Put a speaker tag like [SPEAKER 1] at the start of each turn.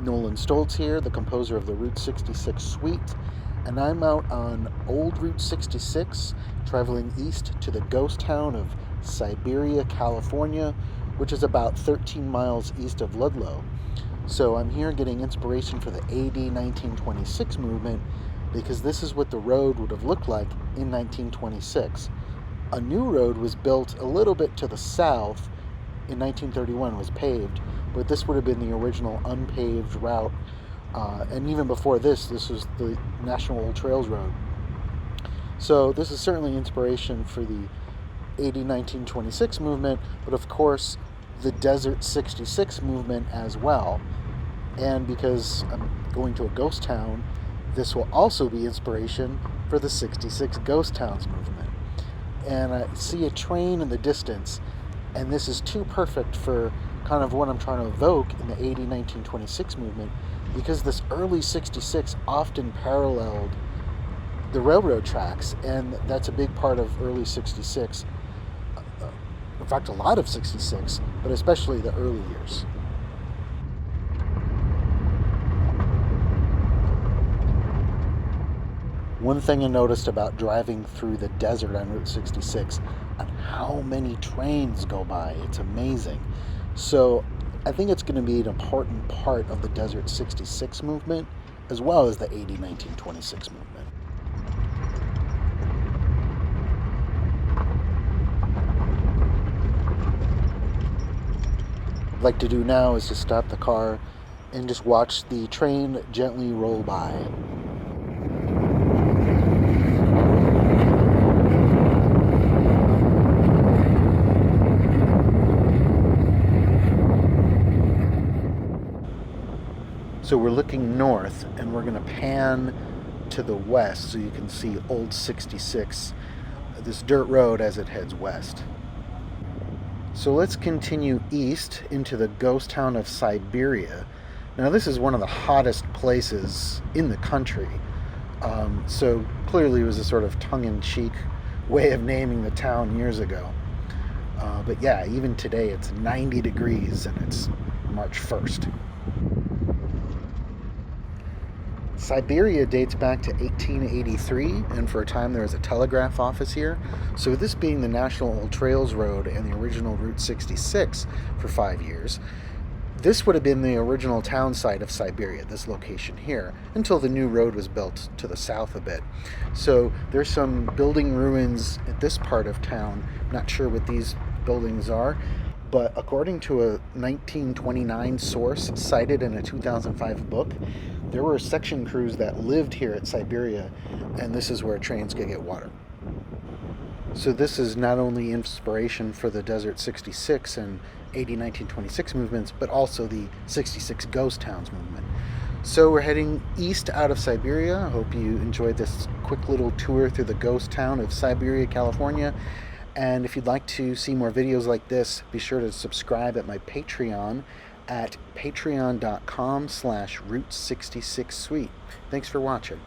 [SPEAKER 1] Nolan Stoltz here, the composer of the Route 66 Suite, and I'm out on Old Route 66, traveling east to the ghost town of Siberia, California, which is about 13 miles east of Ludlow. So I'm here getting inspiration for the AD 1926 movement because this is what the road would have looked like in 1926. A new road was built a little bit to the south in 1931, was paved, but this would have been the original unpaved route. And even before this was the National Old Trails Road. So this is certainly inspiration for the AD 1926 movement, but of course the Desert 66 movement as well. And because I'm going to a ghost town, this will also be inspiration for the 66 Ghost Towns movement. And I see a train in the distance, and this is too perfect for kind of what I'm trying to evoke in the AD 1926 movement, because this early 66 often paralleled the railroad tracks, and that's a big part of early 66. In fact, a lot of 66, but especially the early years. One thing I noticed about driving through the desert on Route 66, and how many trains go by, it's amazing. So I think it's going to be an important part of the Desert 66 movement, as well as the AD 1926 movement. What I'd like to do now is to stop the car and just watch the train gently roll by. So we're looking north, and we're going to pan to the west so you can see Old 66, this dirt road as it heads west. So let's continue east into the ghost town of Siberia. Now this is one of the hottest places in the country. So clearly it was a sort of tongue-in-cheek way of naming the town years ago. But yeah, even today it's 90 degrees and it's March 1st. Siberia dates back to 1883, and for a time there was a telegraph office here. So this being the National Old Trails Road and the original Route 66 for 5 years, this would have been the original town site of Siberia, this location here, until the new road was built to the south a bit. So there's some building ruins at this part of town. Not sure what these buildings are, but according to a 1929 source cited in a 2005 book, there were section crews that lived here at Siberia, and this is where trains could get water. So this is not only inspiration for the Desert 66 and AD 1926 movements, but also the 66 Ghost Towns movement. So we're heading east out of Siberia. I hope you enjoyed this quick little tour through the ghost town of Siberia, California. And if you'd like to see more videos like this, be sure to subscribe at my Patreon at patreon.com/Route66Suite. Thanks for watching.